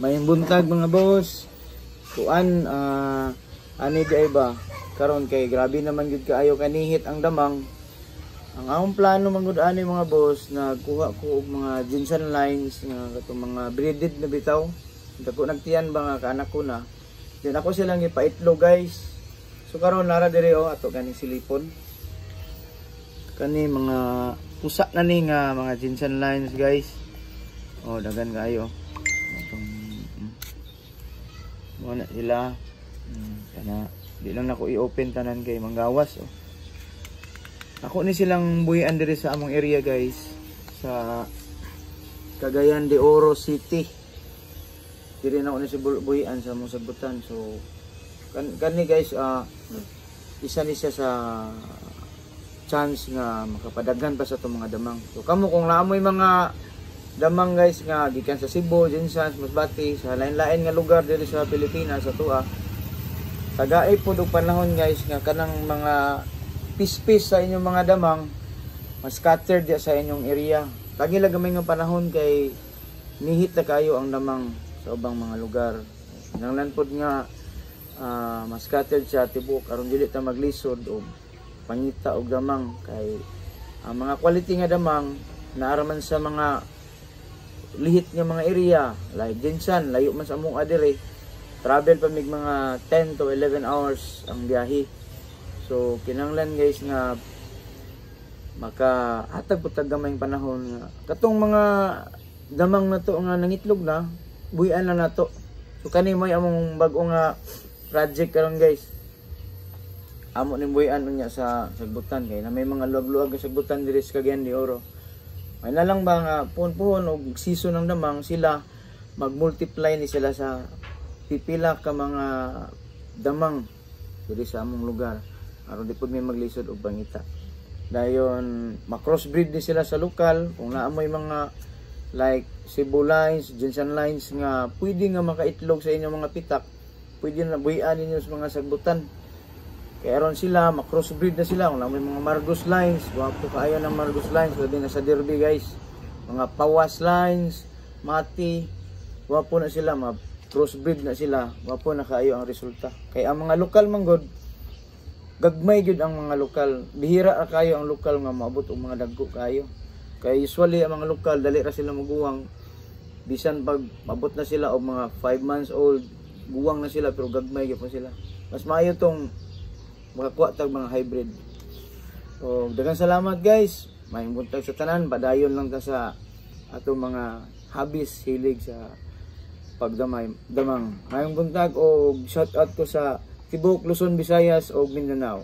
Mayang buntag mga boss. Kuan ani di ay ba karon kay grabe naman gud kaayo kanihit ang damang. Ang akong plano man gud ani mga boss, nagkuha ko og mga Jensen lines nga katong mga breeded na bitaw. Dako nagtiyan ba nga kaanak ko na. Then ako silang ipaitlog guys. So karon lara dire ato ganing silipon. Kani mga pusa na ni nga mga Jensen lines guys. Dagan kaayo. Wala sila. Kana di lang nako i-open tanan kay manggawas. Ako ni silang buhian diri sa among area guys, sa Cagayan de Oro City. Diri na ako ni si buhian sa among sabutan. So kani guys, isa ni siya sa chance nga makapadaghan pa sa itong mga damang. So kamo kung naamoy mga damang guys nga gikan sa Cebu, Jensen, Masbate, sa lain-lain nga lugar diri sa Pilipinas sa tuwa. Tagaay pod og panahon guys nga kanang mga pispis sa inyong mga damang mas scattered dia sa inyong area. Lagi lagamay nga panahon kay nihit na kayo ang damang sa ubang mga lugar. Nanglan pod nga mas scattered siya tibok aron dili ta maglisod og pangita og damang kay ang mga quality nga damang naaraman sa mga lihit nga mga area like Jensen, layo man sa among adire. Travel pa mig mga 10 to 11 hours ang biyahe. So kinahanglan guys nga makahatag pud tag gamayng panahon nga katong mga damang nato nga nangitlog na buhian na nato. So kani mo among bag-o nga project karon guys. Amo ni buhian unya sa sagbutan kay na may mga luag-luag sa sagbutan diri sa Cagayan de Oro. May na lang ba nga puhon-puhon og season ng damang sila mag-multiply ni sila sa pipila ka mga damang diri sa among lugar. Aron di pud may maglisod og bangita. Dayon ma-crossbreed ni sila sa lokal kung naamoy mga like Cebu lines, Jensen lines nga pwede nga makaitlog sa inyong mga pitak. Pwede na buhian ninyo sa mga sagbutan. Kaya aron sila ma-crossbreed na sila kung naamoy mga Margus lines, wapo kaayo ng Margus lines pwede na sa Derby guys. Mga Pawas lines, Mati, wapo na sila crossbreed na sila, wapo na kaayo ang resulta. Kaya ang mga lokal manggod gagmay gyud ang mga lokal. Bihira ra kayo ang lokal nga maabot og mga dagko kayo. Kay usually ang mga lokal dali ra sila maguwang. Bisan pag maabot na sila og mga 5 months old, guwang na sila pero gagmay gyud pa sila. Mas maayo tong makakuha tag mga hybrid. So daghang salamat guys. Maayong buntag sa tanan, padayon lang ta sa ato mga hobbies hilig sa pagdamay damang. Maayong buntag og shout out ko sa Tibok, Luzon, Visayas o Mindanao.